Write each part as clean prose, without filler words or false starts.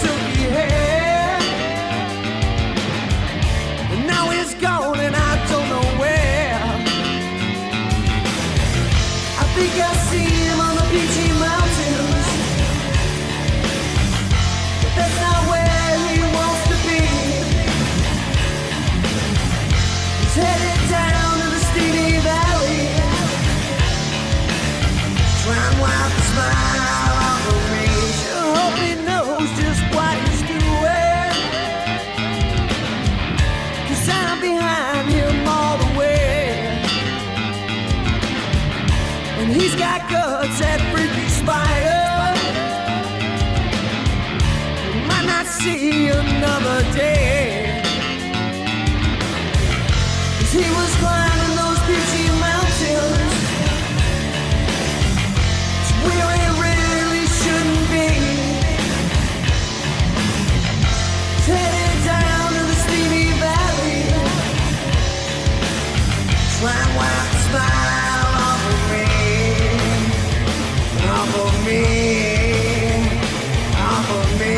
silky hair. And now he's gone and I don't know where. I think I see him on the beachy mountains, but that's not where he wants to be. He's headed down to the Steely Valley, trying to wipe the smile off of me. Sure hope he knows just what he's doing, 'cause I'm behind him all the way. And he's got guts, that freaky spider. He might not see another day, 'cause he was climbing those beachy mountains where it really shouldn't be. He's headed down to the Steely Valley, trying to wipe the smile off of me, off of me, off of me.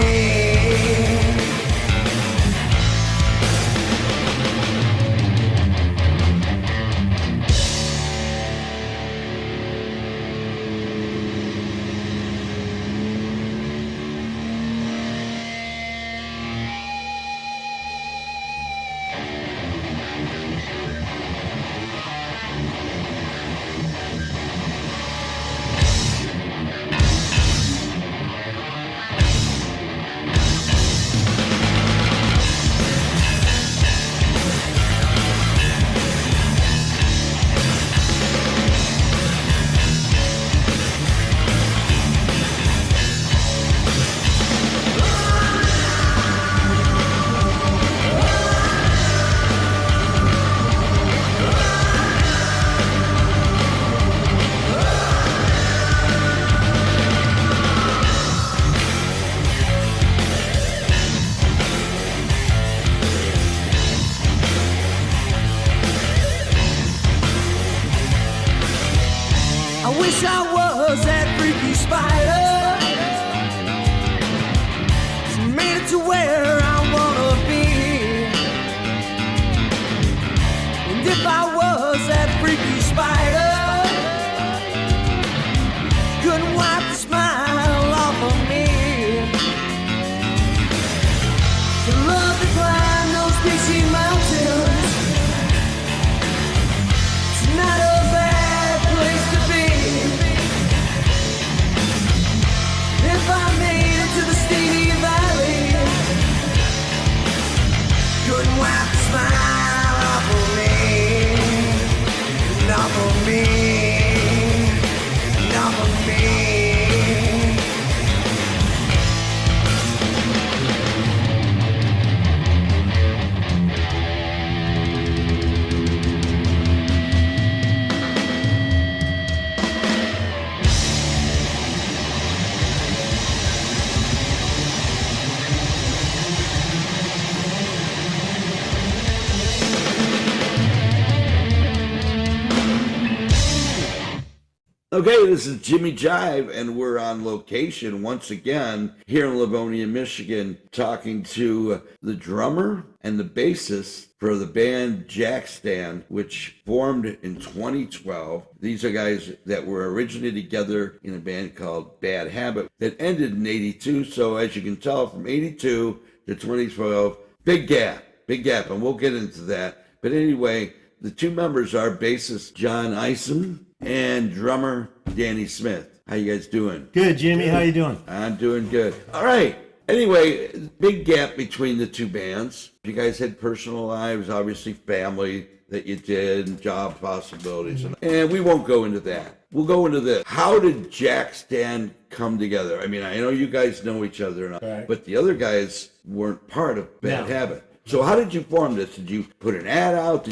I wish I was that freaky spider, made it to where I wanna be. And if I was that freaky spider, couldn't wipe the smile off of me. To love to climb those beachy mountains, it's not a bad place to be. If I made it to the Steely Valley, couldn't wipe the smile off of me, off of me, off of me. Okay, this is Jimmy Jive, and we're on location once again here in Livonia, Michigan, talking to the drummer and the bassist for the band Jackstand, which formed in 2012. These are guys that were originally together in a band called Bad Habit that ended in 82. So as you can tell, from 82 to 2012, big gap, and we'll get into that. But anyway, the two members are bassist John Isom and drummer Danny Smith. How you guys doing? Good, Jimmy. How you doing? I'm doing good. All right. Anyway, big gap between the two bands. You guys had personal lives, obviously family that you did, and job possibilities. And we won't go into that. We'll go into this. How did Jackstand come together? I mean, I know you guys know each other, Right. but the other guys weren't part of Bad Habit. So how did you form this? Did you put an ad out?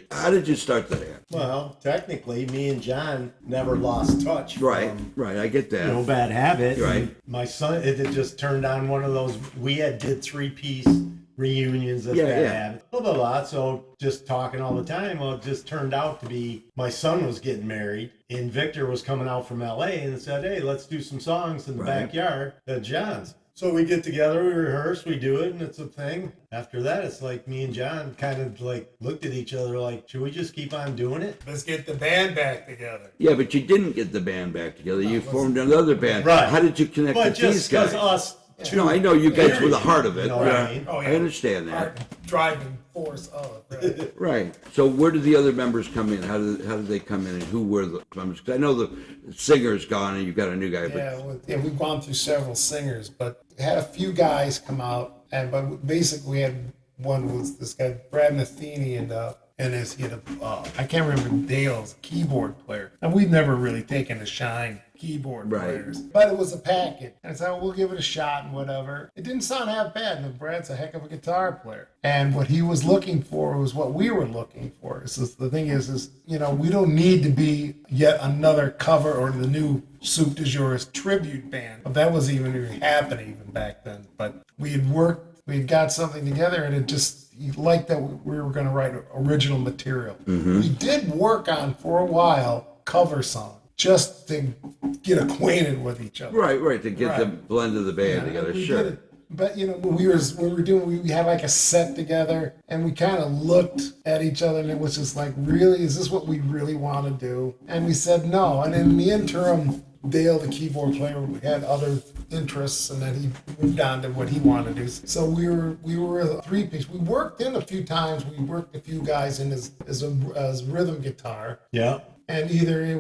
How did you start that ad? Well, technically, me and John never lost touch. Right, I get that. No Bad Habit. Right. My son, it just turned on one of those. We did 3-piece reunions of Bad Habit. Blah, blah, blah. So just talking all the time. Well, it just turned out to be my son was getting married, and Victor was coming out from LA and said, "Hey, let's do some songs in the backyard at John's." So we get together, we rehearse, we do it, and it's a thing. After that, it's like me and John kind of like looked at each other like, should we just keep on doing it? Let's get the band back together. Yeah, but you didn't get the band back together. You formed another band. Right. How did you connect But with these just because guys? us two. No, I know you guys were the heart of it. You know what I mean? Oh, yeah. I understand that. Our driving force of it. Right. Right. So where did the other members come in? How did they come in, and who were the members? 'Cause I know the singer's gone, and you've got a new guy. But We've gone through several singers, but had a few guys come out, but basically we had one was this guy Brad Matheny and he had I can't remember Dale's keyboard player, and we've never really taken a shine keyboard Right. players, but it was a package, and so we'll give it a shot and whatever. It didn't sound half bad, and Brad's a heck of a guitar player, and what he was looking for was what we were looking for. So the thing is we don't need to be yet another cover or the new Soup du Jour's tribute band. But that wasn't even happening even back then. But we had got something together, and it just, he liked that we were going to write original material. Mm-hmm. We did work on, for a while, cover songs, just to get acquainted with each other. right, to get the blend of the band together. We Sure. did it. But when we had like a set together, and we kind of looked at each other, and it was just like, really, is this what we really want to do? And we said no. And in the interim, Dale, the keyboard player, had other interests, and then he moved on to what he wanted to do. So we were a three-piece. We worked in a few times. We worked a few guys in as rhythm guitar. Yeah. And either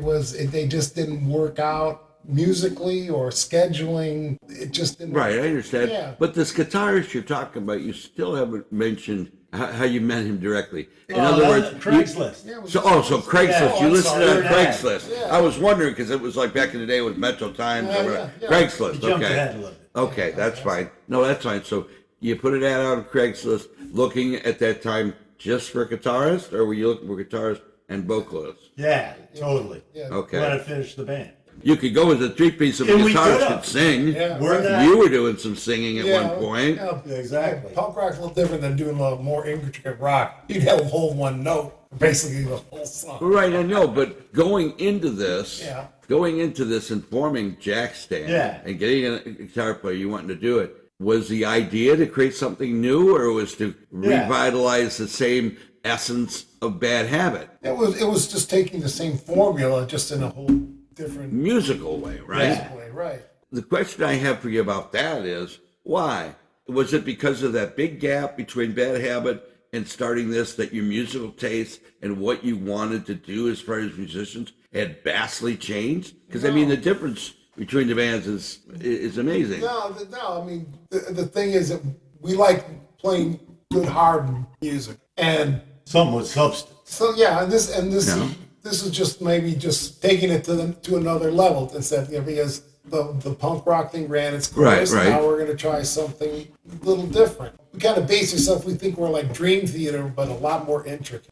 they just didn't work out musically or scheduling. It just didn't. Right, I understand. Yeah. But this guitarist you're talking about, you still haven't mentioned how you met him directly. In other words, Craigslist. So Craigslist. Yeah, You listened sorry. on Craigslist. Yeah. I was wondering because it was like back in the day with Metro Times or whatever. yeah. Craigslist. You jumped Okay. ahead a little bit. Okay, that's fine. No, that's fine. So you put an ad out on Craigslist, looking at that time just for guitarists, or were you looking for guitarists and vocalists? Yeah, totally. Yeah. Okay. Let it finish the band. You could go with a three-piece of And we guitarists could've. could sing. Yeah. We're not. You were doing some singing at Yeah, one point. yeah, Exactly. Punk rock's a little different than doing a little more intricate rock. You'd have a whole one note, basically the whole song. Right, I know, but going into this Yeah. and forming Jackstand Yeah. and getting a guitar player, you wanting to do it, was the idea to create something new, or was to Yeah. revitalize the same essence of Bad Habit? It was just taking the same formula, just in a whole different Musical way, right? way, right? The question I have for you about that is, why? Was it because of that big gap between Bad Habit and starting this, that your musical taste and what you wanted to do as far as musicians had vastly changed? Because I mean, the difference between the bands is amazing. No. I mean, the thing is that we like playing good hard music, and Something with substance. so yeah, and this Yeah. this is just maybe just taking it to another level instead, because the punk rock thing ran its course. Right. And now we're going to try something a little different. We kind of base ourselves. We think we're like Dream Theater, but a lot more intricate.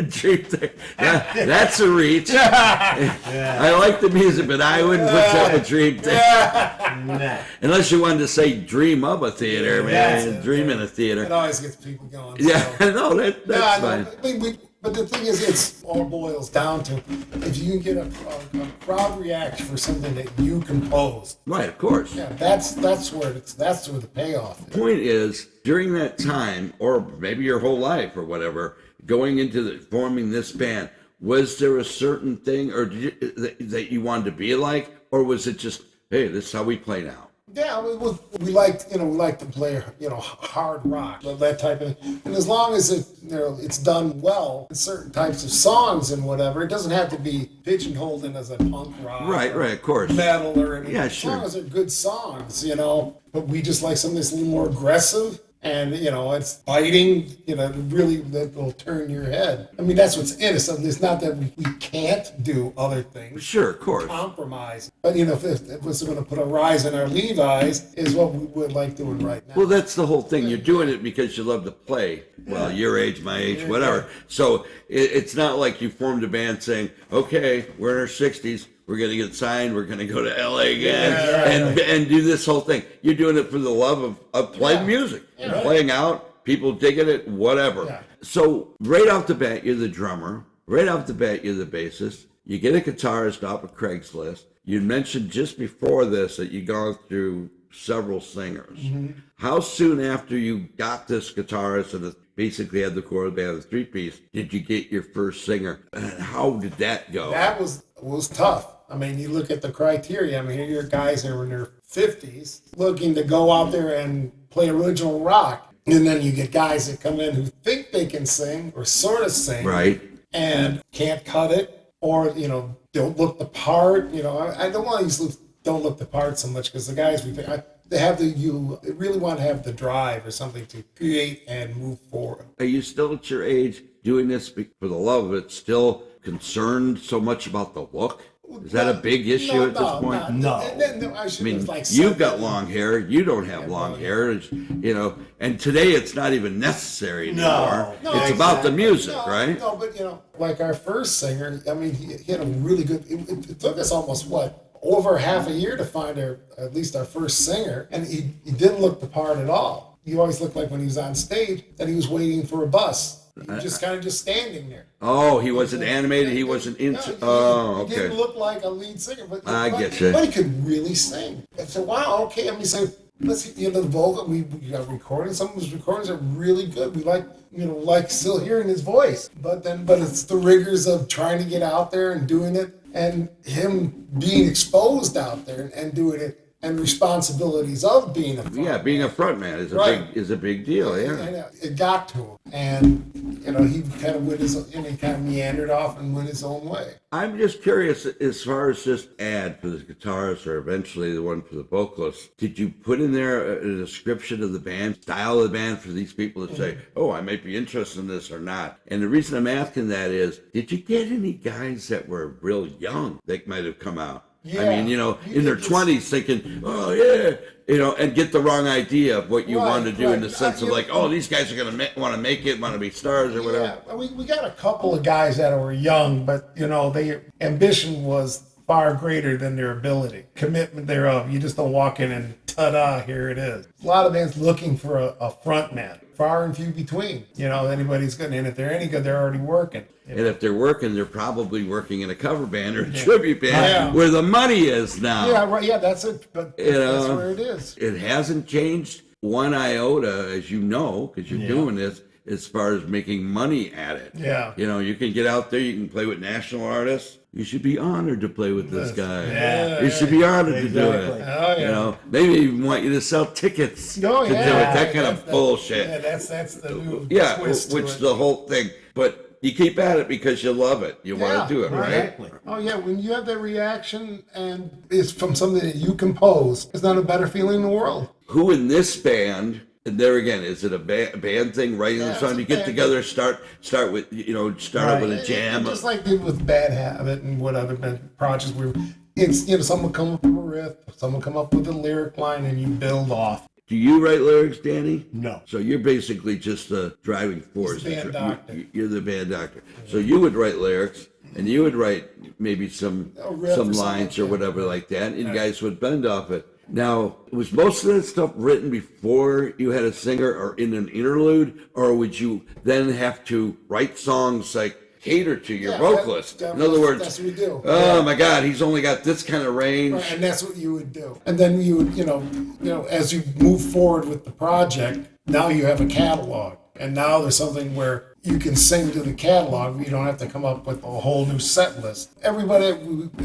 Dream Theater. That's a reach. I like the music, but I wouldn't put that with Dream Theater. Nah. Unless you wanted to say dream of a theater, That's man. it, Dream yeah. in a theater. It always gets people going. Yeah, so. no, that's fine. But the thing is, it's all boils down to if you can get a crowd reaction for something that you composed. Right, of course. Yeah, that's where the payoff is. Point is, during that time, or maybe your whole life or whatever, going into forming this band, was there a certain thing or that you wanted to be like, or was it just, hey, this is how we play now? Yeah, we like to play hard rock, that type of thing. And as long as it's done well in certain types of songs and whatever, it doesn't have to be pigeonholed in as a punk rock, Right, of course. metal or anything. Yeah, As sure. long as they're good songs, But we just like something that's a little more aggressive. And, it's biting, really that will turn your head. I mean, that's what's in it. So it's not that we can't do other things. Sure, of course. Compromise. But, if it was going to put a rise in our Levi's is what we would like doing right now. Well, that's the whole thing. You're doing it because you love to play. Well, your age, my age, whatever. So it's not like you formed a band saying, okay, we're in our 60s. We're going to get signed. We're going to go to LA again and do this whole thing. You're doing it for the love of playing music, playing out, people digging it, whatever. Yeah. So right off the bat, you're the drummer. Right off the bat, you're the bassist. You get a guitarist off of Craigslist. You mentioned just before this that you'd gone through several singers. Mm-hmm. How soon after you got this guitarist and basically had the core of the band, the three-piece, did you get your first singer? And how did that go? That was tough. I mean, you look at the criteria. I mean, here are guys that are in their 50s looking to go out there and play original rock. And then you get guys that come in who think they can sing or sort of sing. Right. And can't cut it, or, don't look the part. I don't want to use don't look the part so much, because the guys they have they really want to have the drive or something to create and move forward. Are you still at your age doing this for the love of it, still concerned so much about the look? Is that a big issue at this point? No. I mean, you've got long hair. You don't have long hair. And today it's not even necessary anymore. No, it's about the music, right? No, but like our first singer, I mean, he had a really good. It took us almost over half a year to find at least our first singer, and he didn't look the part at all. He always looked like when he was on stage that he was waiting for a bus. He was just kind of standing there. Oh, he wasn't animated. He wasn't into. Okay. He didn't look like a lead singer, but I get you. But he could really sing. I said, "Wow, okay." I mean, so let's the vocal. We got recordings. Some of his recordings are really good. We like still hearing his voice. But it's the rigors of trying to get out there and doing it, and him being exposed out there and doing it. And responsibilities of being a front being a front man is a big deal. Yeah, and it got to him, and he kind of he kind of meandered off and went his own way. I'm just curious, as far as this ad for the guitarist or eventually the one for the vocalist, did you put in there a description of the band, style of the band for these people to say, oh, I might be interested in this or not? And the reason I'm asking that is, did you get any guys that were real young that might have come out? Yeah. I mean, in their 20s thinking, oh, yeah, and get the wrong idea of what you want to do in the sense of like, oh, these guys are going to want to make it, want to be stars or whatever. Yeah, we got a couple of guys that were young, but, their ambition was far greater than their ability, commitment thereof. You just don't walk in and ta-da, here it is. A lot of bands looking for a front man. Far and few between. Anybody's good. And if they're any good, they're already working. And if they're working, they're probably working in a cover band or a tribute band where the money is now. Yeah, right. Yeah, that's it. But that's where it is. It hasn't changed one iota, as you know, because you're doing this, as far as making money at it. Yeah. You can get out there, you can play with national artists. You should be honored to play with this guy. Yeah. You should be honored to do it. Oh, yeah. Maybe even want you to sell tickets to do it. That kind of bullshit. Yeah, that's the new which twist to it. the whole thing. But you keep at it because you love it. You want to do it, right? Exactly. Oh, yeah. When you have that reaction and it's from something that you compose, it's not a better feeling in the world. Who in this band? And there again, is it a band thing? Writing the song, you get together, start with start up with a jam. Just like did with Bad Habit and what other projects it's someone come up with a riff, someone come up with a lyric line, and you build off. Do you write lyrics, Danny? No. So you're basically just the driving force. Band doctor. You're the band doctor. So you would write lyrics, and you would write maybe some lines or whatever like that, and you guys would bend off it. Now, was most of that stuff written before you had a singer or in an interlude, or would you then have to write songs like cater to your vocalist? In other words, that's what we do. Oh my God, he's only got this kind of range. Right, and that's what you would do. And then you would, as you move forward with the project, now you have a catalog. And now there's something where you can sing to the catalog. You don't have to come up with a whole new set list. Everybody,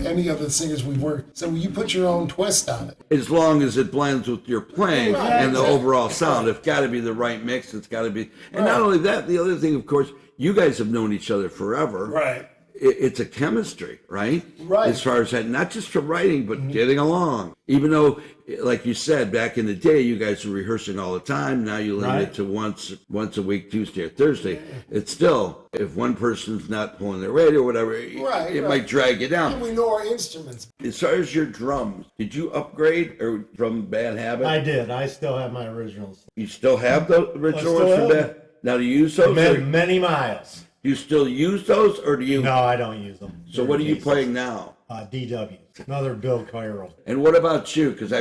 any of the singers we've worked, so you put your own twist on it. As long as it blends with your playing and the exactly. overall sound. It's got to be the right mix. It's got to be. And not only that, the other thing, of course, you guys have known each other forever. Right. It's a chemistry, right? Right. As far as that, not just for writing, but getting along. Even though, like you said, back in the day, you guys were rehearsing all the time. Now you limit it to once a week, Tuesday or Thursday. It's still, if one person's not pulling their weight or whatever, it might drag you down. And we know our instruments. As far as your drums, did you upgrade or from Bad Habit? I did. I still have my originals. You still have the original ones from Bad? Now, do you use those? Many miles. Do you still use those, or do you? No, I don't use them. So what are you playing now? DW. Another Bill Coiro. And what about you? Because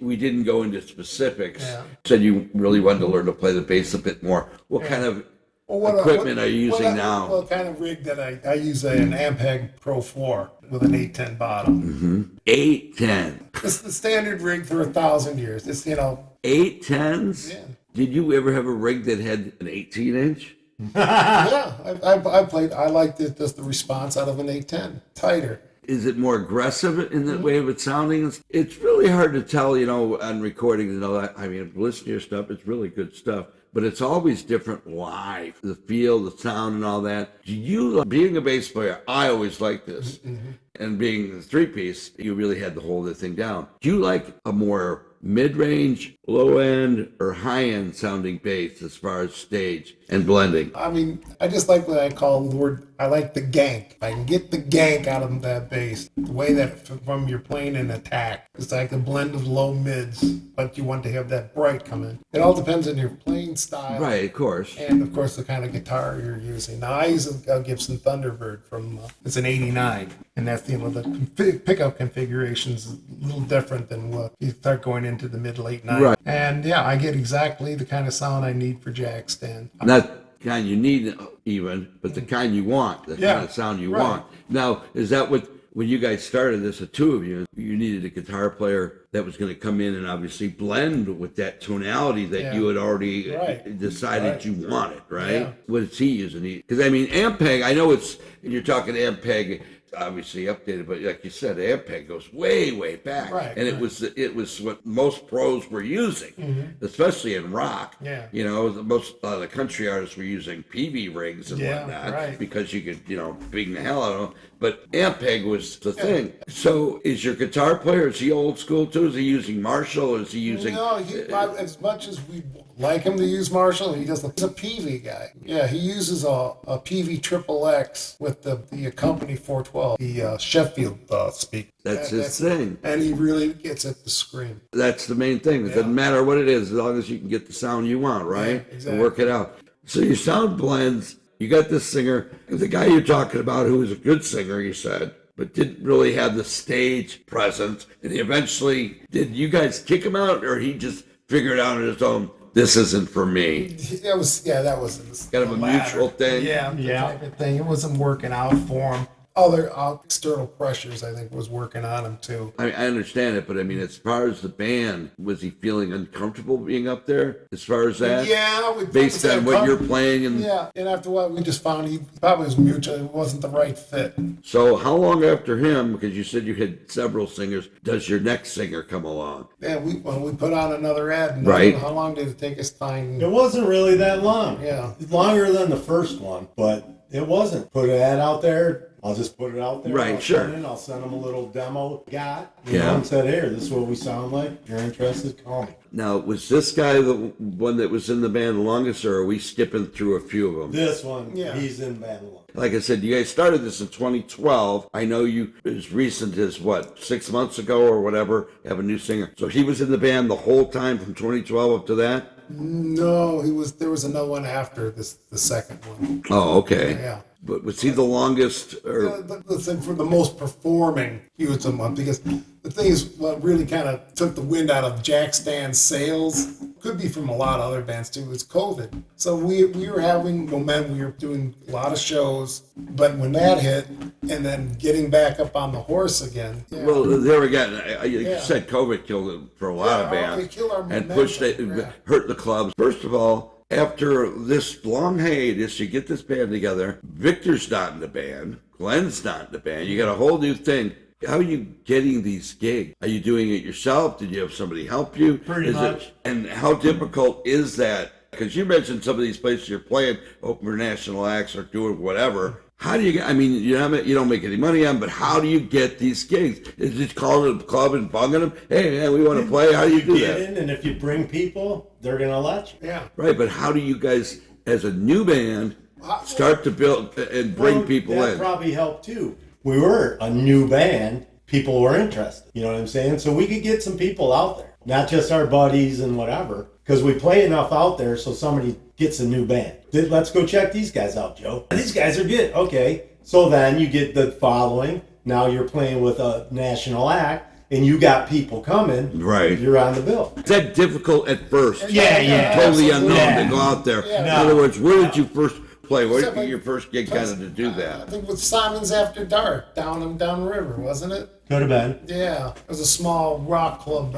we didn't go into specifics. Yeah. Said you really wanted to learn to play the bass a bit more. What kind of equipment are you using now? What kind of rig that I use an Ampeg Pro 4 with an 810 bottom. 810. It's the standard rig for 1,000 years. It's, 810s? Yeah. Did you ever have a rig that had an 18-inch? Yeah, I played. I liked it, just the response out of an 810, tighter. Is it more aggressive in the way of its sounding? It's really hard to tell, on recordings and all that. I mean, listen to your stuff, it's really good stuff. But it's always different live. The feel, the sound, and all that. Do you, being a bass player, I always like this. Mm-hmm. And being the three-piece, you really had to hold the thing down. Do you like a more mid-range, low-end, or high-end sounding bass as far as stage and blending? I mean, I just like what I call the word, I like the gank. If I can get the gank out of that bass, the way that from you're playing an attack, it's like a blend of low mids, but you want to have that bright come in. It all depends on your playing style. Right, of course. And, of course, the kind of guitar you're using. Now, I use a Gibson Thunderbird it's an 89, and that's, the pickup configuration's a little different than what you start going into the mid-late 90s. Right. And, yeah, I get exactly the kind of sound I need for Jackstand. Not the kind you need even, but the kind you want, the kind of sound you want. Now, is that when you guys started this, the two of you needed a guitar player that was going to come in and obviously blend with that tonality that you had already decided you wanted, right? Yeah. What is he using? Because, I mean, Ampeg, I know you're talking Ampeg, obviously updated, but like you said, Ampeg goes way, way back. Right, and it was what most pros were using, especially in rock. Yeah. Most of the country artists were using PV rigs and whatnot because you could, bing the hell out of them. But Ampeg was the thing. So is your guitar player, is he old school too? Is he using Marshall or is he using... No, as much as we like him to use Marshall, he's a PV guy. Yeah, he uses a PV Triple X with the Company 412, the Sheffield speaker. That's his thing. And he really gets it to scream. That's the main thing. It doesn't matter what it is, as long as you can get the sound you want, right? Yeah, exactly. And work it out. So your sound blends. You got this singer, the guy you're talking about who was a good singer, you said, but didn't really have the stage presence. And he eventually, did you guys kick him out or he just figured out on his own, this isn't for me? That was kind of a mutual thing. Yeah, type of thing. It wasn't working out for him. Other external pressures, I think, was working on him too. I understand it, but I mean, as far as the band, was he feeling uncomfortable being up there? As far as that, based on what you're playing, and after a while, we just found he probably was mutual. It wasn't the right fit. So, how long after him? Because you said you had several singers. Does your next singer come along? Yeah, we put on another ad. And right. How long did it take us to find? It wasn't really that long. Yeah, longer than the first one, but it wasn't. Put an ad out there. I'll just put it out there. Right, sure. I'll send them a little demo. And said, here, this is what we sound like. If you're interested, call me. Now, was this guy the one that was in the band the longest, or are we skipping through a few of them? This one, he's in the band the longest. Like I said, you guys started this in 2012. I know you, as recent as, 6 months ago or whatever, have a new singer. So he was in the band the whole time from 2012 up to that? No, there was another one after the second one. Oh, okay. Yeah. But was he the longest? Or? But listen, for the most performing, he was the one. Because the thing is, what really kind of took the wind out of Jackstand's sails, could be from a lot of other bands too, was COVID. So we were having momentum. We were doing a lot of shows. But when that hit, and then getting back up on the horse again. Yeah. Well, there again, you said COVID killed it for a lot of bands. It killed our momentum. And pushed it, hurt the clubs. First of all, after this long hiatus, you get this band together. Victor's not in the band. Glenn's not in the band. You got a whole new thing. How are you getting these gigs? Are you doing it yourself? Did you have somebody help you? Pretty much. And how difficult is that? Because you mentioned some of these places you're playing, open for national acts or doing whatever. How do you get, you don't make any money on, but how do you get these gigs? Is it calling a club and bugging them? Hey, man, we want to play. How do you do get that? In, and if you bring people, they're going to let you. Yeah. Right, but how do you guys, as a new band, start to build and bring people that in? That probably helped too. We were a new band. People were interested. You know what I'm saying? So we could get some people out there, not just our buddies and whatever, because we play enough out there so somebody gets a new band. Let's go check these guys out, Joe. These guys are good. Okay. So then you get the following. Now you're playing with a national act, and you got people coming. Right. You're on the bill. Is that difficult at first? Yeah. Totally unknown to go out there. Yeah. In other words, where did you first play? What Except was like- your first gig kind of to do I that? think with Simon's After Dark downriver, wasn't it? Could have been. Yeah, it was a small rock club.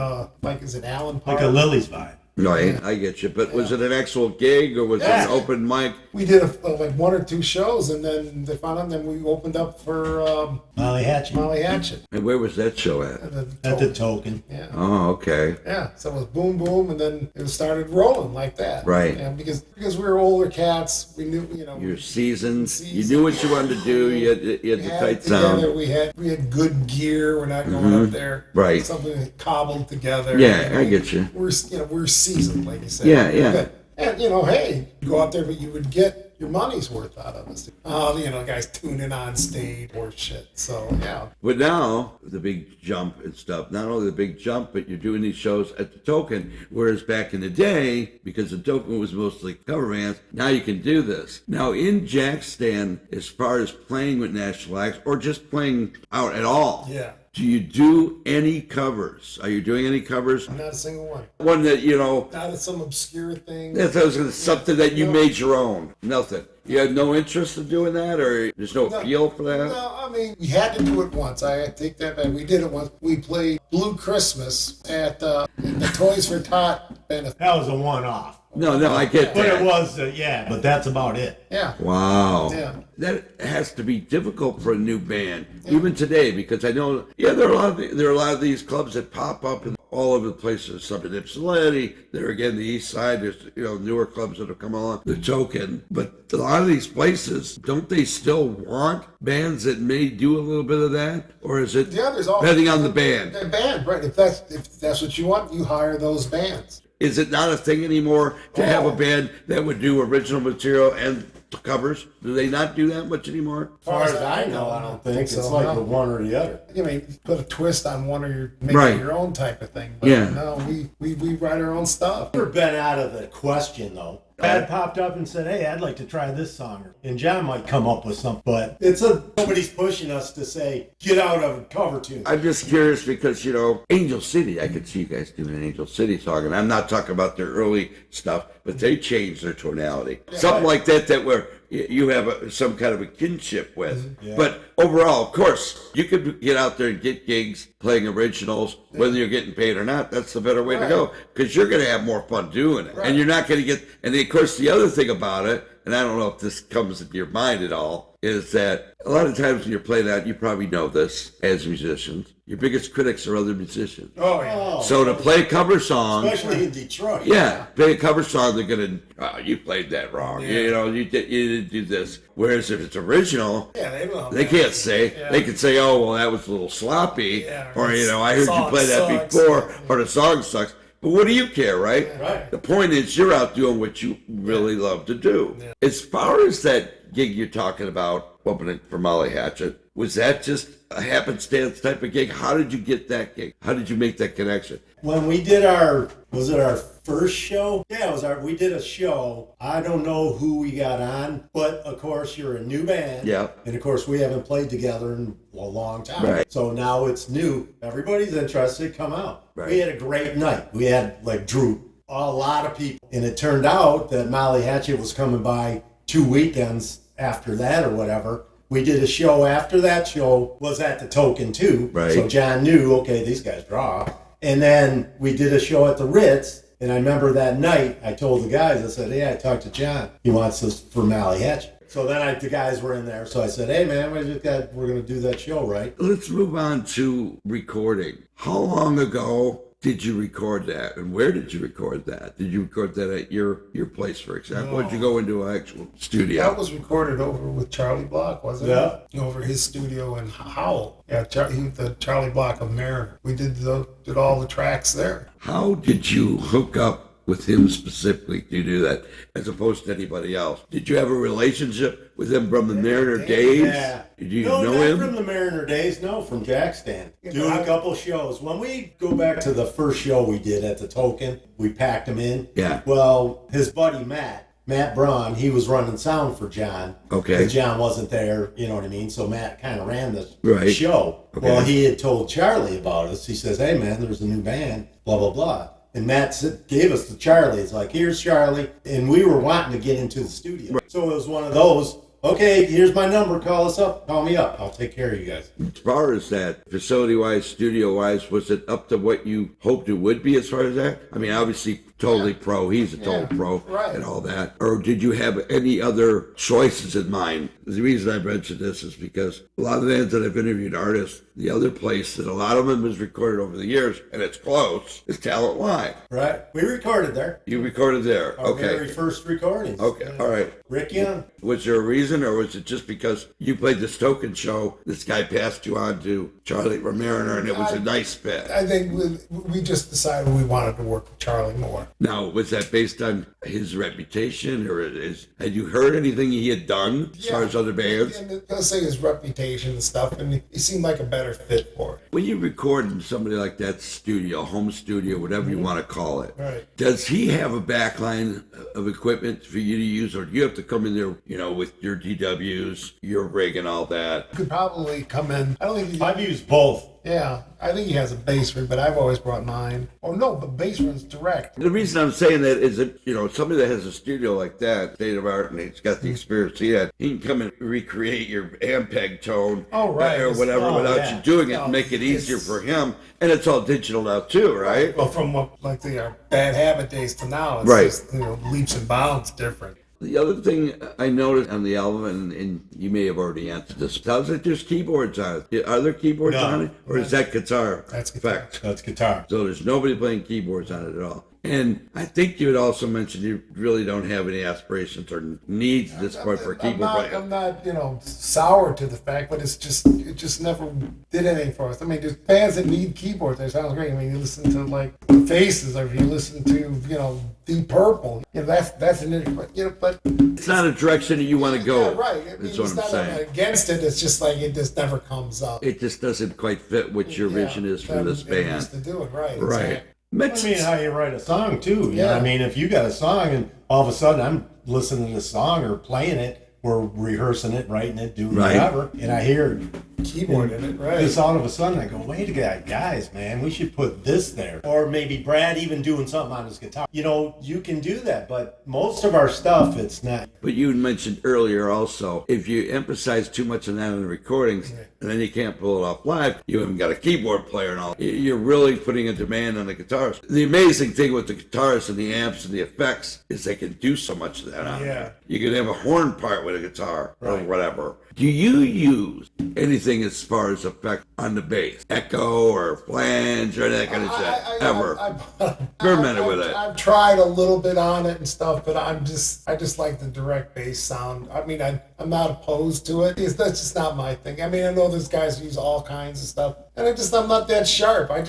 Is it Allen Park? Like a Lily's vibe. Right, I get you. But was it an actual gig or was it Yeah. an open mic? We did like 1 or 2 shows, and then they found out. Then we opened up for Molly Hatchet. Molly Hatchet. And where was that show at? At the Token. Yeah. Oh, okay. Yeah, so it was boom, boom, and then it started rolling like that. Right. And because we were older cats, we knew, Your seasons, you knew what you wanted to do. You had the we had tight it together. sound. We had good gear. We're not going up there. Right. Something that cobbled together. Yeah, I get you. We're seasoned, like you said. Yeah, yeah. And hey, you go out there, but you would get your money's worth out of it. Guys tuning on stage or shit. So yeah. But now the big jump and stuff. Not only the big jump, but you're doing these shows at the Token. Whereas back in the day, because the Token was mostly cover bands, now you can do this. Now in Jackstand, as far as playing with national acts or just playing out at all. Yeah. Do you do any covers? Are you doing any covers? Not a single one. One that Not some obscure thing. that's something that you made your own. Nothing. You had no interest in doing that, or there's no appeal for that? No, I mean, we had to do it once. I take that back. We did it once. We played Blue Christmas at the Toys for Tot benefit. That was a one-off. No, I get But that. it was, but that's about it. Yeah. Wow. Yeah. That has to be difficult for a new band, even today, because I know, there are a lot of these clubs that pop up in all over the place. There's some in Ypsilanti. There again, the East Side. There's newer clubs that have come along. The Token, but a lot of these places, don't they still want bands that may do a little bit of that, or is it There's all depending on the band? The band, right? If that's what you want, you hire those bands. Is it not a thing anymore to have a band that would do original material and covers? Do they not do that much anymore? As far as I know, I don't think it's like the one or the other. You mean put a twist on one or make Right. it your own type of thing? But Yeah. No, we write our own stuff. Never been out of the question though. Dad popped up and said, "Hey, I'd like to try this song," and John might come up with something, but nobody's pushing us to say get out of a cover tune. I'm just curious because, Angel City, I could see you guys doing an Angel City song, and I'm not talking about their early stuff, but they changed their tonality. Something like that where you have some kind of a kinship with. Yeah. But overall, of course, you could get out there and get gigs playing originals, whether you're getting paid or not. That's the better way to go, because you're going to have more fun doing it. And you're not going to get, and of course, the other thing about it, and I don't know if this comes into your mind at all, is that a lot of times when you're playing out, you probably know this as musicians, your biggest critics are other musicians. Oh yeah. So to play a cover song, Especially in Detroit. yeah, play a cover song, they're gonna, you played that wrong. You didn't do this. Whereas if it's original, Yeah, they will. they can't say. Yeah. They can say, "Oh, well, that was a little sloppy," Yeah, or I heard you song play that sucks. before, or the song sucks. But what do you care, right? Right. The point is, you're out doing what you really love to do. As far as that gig you're talking about, opening for Molly Hatchet, was that just a happenstance type of gig? How did you get that gig? How did you make that connection? When we did was it our first show? Yeah, we did a show. I don't know who we got on, but of course you're a new band. Yeah. And of course we haven't played together in a long time. Right. So now it's new. Everybody's interested, come out. Right. We had a great night. We had drew a lot of people. And it turned out that Molly Hatchet was coming by 2 weekends after that or whatever. We did a show after that show was at the Token too. Right. So John knew, okay, these guys draw. And then we did a show at the Ritz. And I remember that night, I told the guys, I said, hey, I talked to John. He wants us for Molly Hatchet. So then the guys were in there. So I said, hey, man, we're going to do that show, right? Let's move on to recording. How long ago did you record that, and where did you record that? Did you record that at your place, for example? Or did you go into an actual studio? That was recorded over with Charlie Block, wasn't it? Over his studio in Howell. Yeah, the Charlie Block of Mariner. We did all the tracks there. How did you hook up with him specifically to do that, as opposed to anybody else? Did you have a relationship with him from the Mariner days? Yeah. Did you No, know not him? from the Mariner days. No, from Jackstand. Yeah, Doing a couple shows. When we go back to the first show we did at the Token, we packed him in. Yeah. Well, his buddy Matt Braun, he was running sound for John. Okay. Because John wasn't there, you know what I mean? So Matt kind of ran the Right. show. Okay. Well, he had told Charlie about us. He says, hey, man, there's a new band, blah, blah, blah. And Matt gave us the Charlie. It's like, here's Charlie. And we were wanting to get into the studio. Right. So it was one of those, okay, here's my number. Call us up. Call me up. I'll take care of you guys. As far as that, facility-wise, studio-wise, was it up to what you hoped it would be as far as that? I mean, obviously, totally pro. He's a total pro right. and all that. Or did you have any other choices in mind? The reason I mentioned this is because a lot of the bands that I've interviewed artists, the other place that a lot of them has recorded over the years, and it's close, is Talent Live. Right. We recorded there. You recorded there. Our very first recordings. Okay. All right. Rick Young. Was there a reason, or was it just because you played this token show, this guy passed you on to Charlie Mariner, and it was a nice fit? I think we just decided we wanted to work with Charlie more. Now, was that based on his reputation, or had you heard anything he had done as far as other bands? And I'll say his reputation and stuff, and he seemed like a better fit for it. When you record in somebody like that studio, home studio, whatever you want to call it, right. Does he have a backline of equipment for you to use, or do you have to come in there, with your DWs, your rig and all that? You could probably come in. I don't think I've used both. Yeah, I think he has a bass rig, but I've always brought mine. Oh no, but bass rig's direct. The reason I'm saying that is that, somebody that has a studio like that, state of art, and he's got the experience he had, he can come and recreate your Ampeg tone or whatever without you doing it and make it easier for him. And it's all digital now too, right? Well, from our Bad Habit days to now, it's just, leaps and bounds different. The other thing I noticed on the album, and you may have already answered this, sounds like there's keyboards on it. Are there keyboards on it? Or is that guitar? That's guitar. Effect? That's guitar. So there's nobody playing keyboards on it at all. And I think you had also mentioned you really don't have any aspirations or needs at this point for a keyboard player. I'm not, sour to the fact, but it just never did anything for us. I mean, there's bands that need keyboards. They sound great. I mean, you listen to The Faces, or if you listen to, Deep Purple. That's an interesting, but it's not a direction that you want to go. Yeah, right. That's what I'm saying. Against it, it's just like it just never comes up. It just doesn't quite fit what your vision is for this band. Used to do it right. Right. Exactly. I mean, how you write a song too. You know what I mean, if you got a song and all of a sudden I'm listening to the song or playing it, we're rehearsing it, writing it, doing whatever, and I hear keyboard in it, right? This all of a sudden I go, wait a minute, guys, man, we should put this there. Or maybe Brad even doing something on his guitar. You can do that, but most of our stuff, it's not. But you mentioned earlier also, if you emphasize too much on that in the recordings, and then you can't pull it off live, you haven't got a keyboard player and all. You're really putting a demand on the guitars. The amazing thing with the guitars and the amps and the effects is they can do so much of that on it. You can have a horn part with a guitar or whatever. Do you use anything as far as effect on the bass? Echo or flange or that kind of stuff? Ever? Experimented with it. I've tried a little bit on it and stuff, but I just like the direct bass sound. I mean, I'm not opposed to it. That's just not my thing. I mean, I know there's guys who use all kinds of stuff, and I'm not that sharp. I'm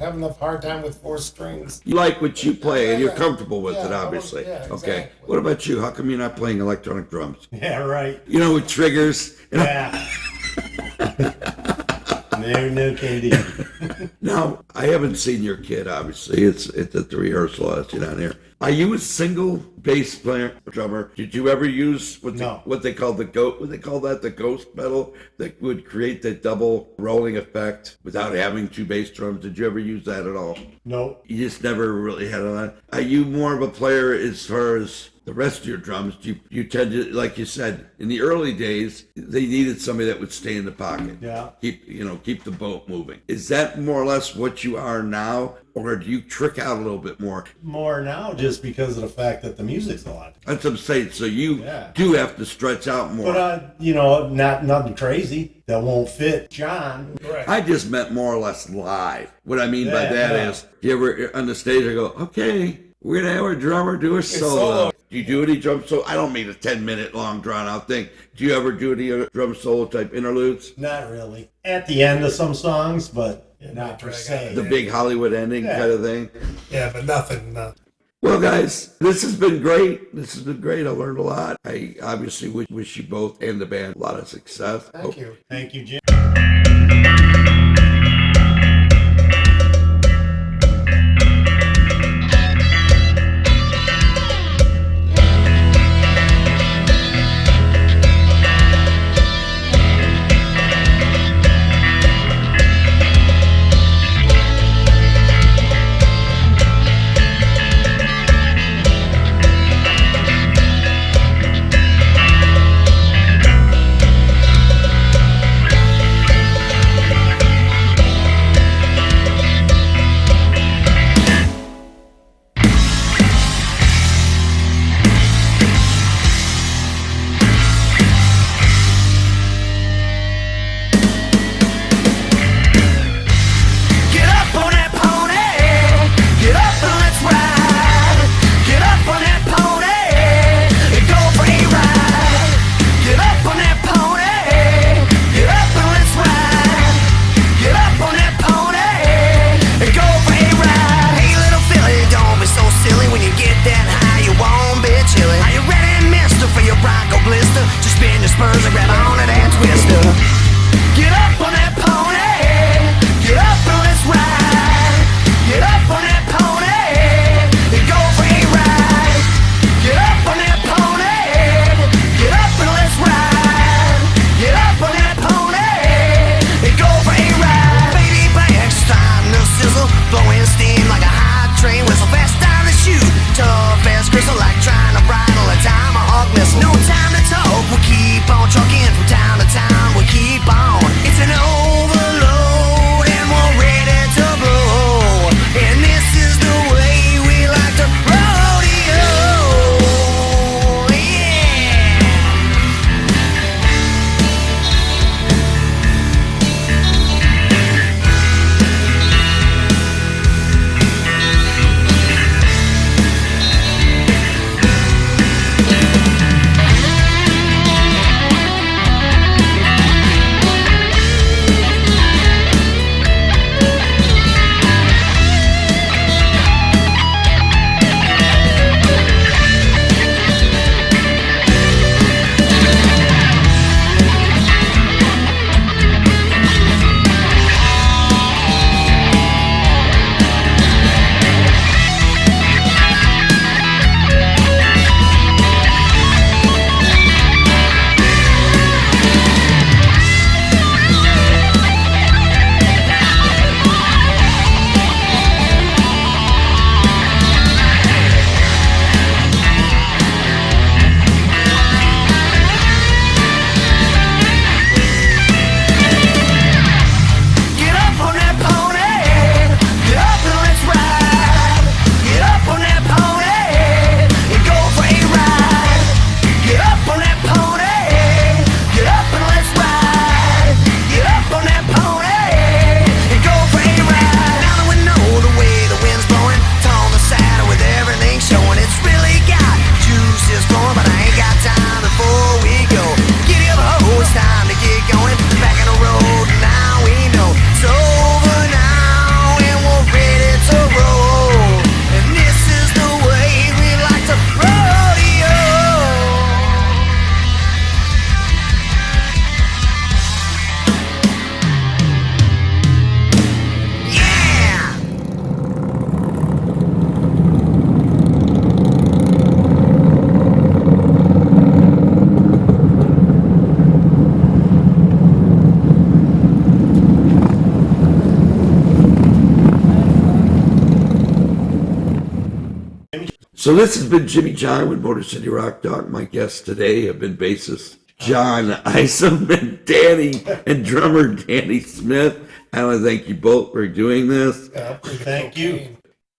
having enough hard time with 4 strings. You like what you play, and you're comfortable with it, obviously. Exactly. Okay. What about you? How come you're not playing electronic drums? Yeah, right. With triggers. Yeah. No candy. Now, I haven't seen your kid, obviously. It's at the rehearsal. I see down here. Are you a single bass player, drummer? Did you ever use what they call the ghost pedal that would create that double rolling effect without having 2 bass drums? Did you ever use that at all? No. You just never really had it on. Are you more of a player as far as the rest of your drums? You tend to, like you said, in the early days, they needed somebody that would stay in the pocket. Yeah. Keep the boat moving. Is that more or less what you are now? Or do you trick out a little bit more? More now, just because of the fact that the music's a lot. That's what I'm saying. So you do have to stretch out more. But, not nothing crazy that won't fit John. Right. I just meant more or less live. What I mean by that is, you ever on the stage, I go, okay, we're going to have our drummer do a solo. Do you do any drum solo? I don't mean a 10-minute long drawn-out thing. Do you ever do any drum solo type interludes? Not really. At the end of some songs, but not per se. The big Hollywood ending kind of thing? Yeah, but nothing. Well, guys, this has been great. I learned a lot. I obviously wish you both and the band a lot of success. Thank you. Thank you, Jim. So this has been Jimmy Jive with Motor City Rock Dog. My guests today have been bassist John Isom and drummer Danny Smith. I want to thank you both for doing this. Thank you.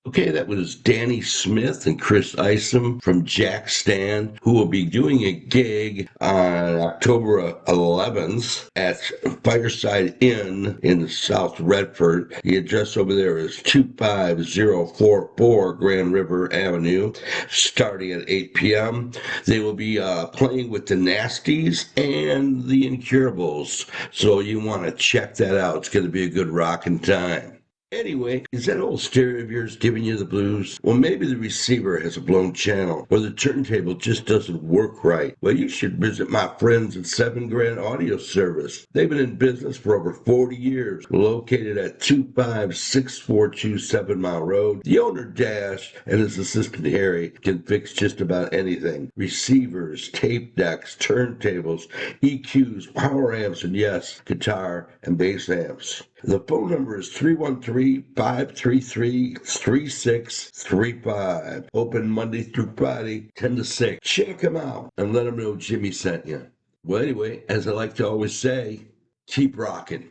Okay, that was Danny Smith and Chris Isom from Jackstand, who will be doing a gig on October 11th at Fireside Inn in South Redford. The address over there is 25044 Grand River Avenue, starting at 8 p.m. They will be playing with the Nasties and the Incurables, so you want to check that out. It's going to be a good rockin' time. Anyway, is that old stereo of yours giving you the blues? Well, maybe the receiver has a blown channel, or the turntable just doesn't work right. Well, you should visit my friends at 7 Grand Audio Service. They've been in business for over 40 years, located at 25642 7 Mile Road. The owner, Dash, and his assistant, Harry, can fix just about anything. Receivers, tape decks, turntables, EQs, power amps, and yes, guitar and bass amps. The phone number is 313-533-3635. Open Monday through Friday, 10 to 6. Check them out and let them know Jimmy sent you. Well, anyway, as I like to always say, keep rocking.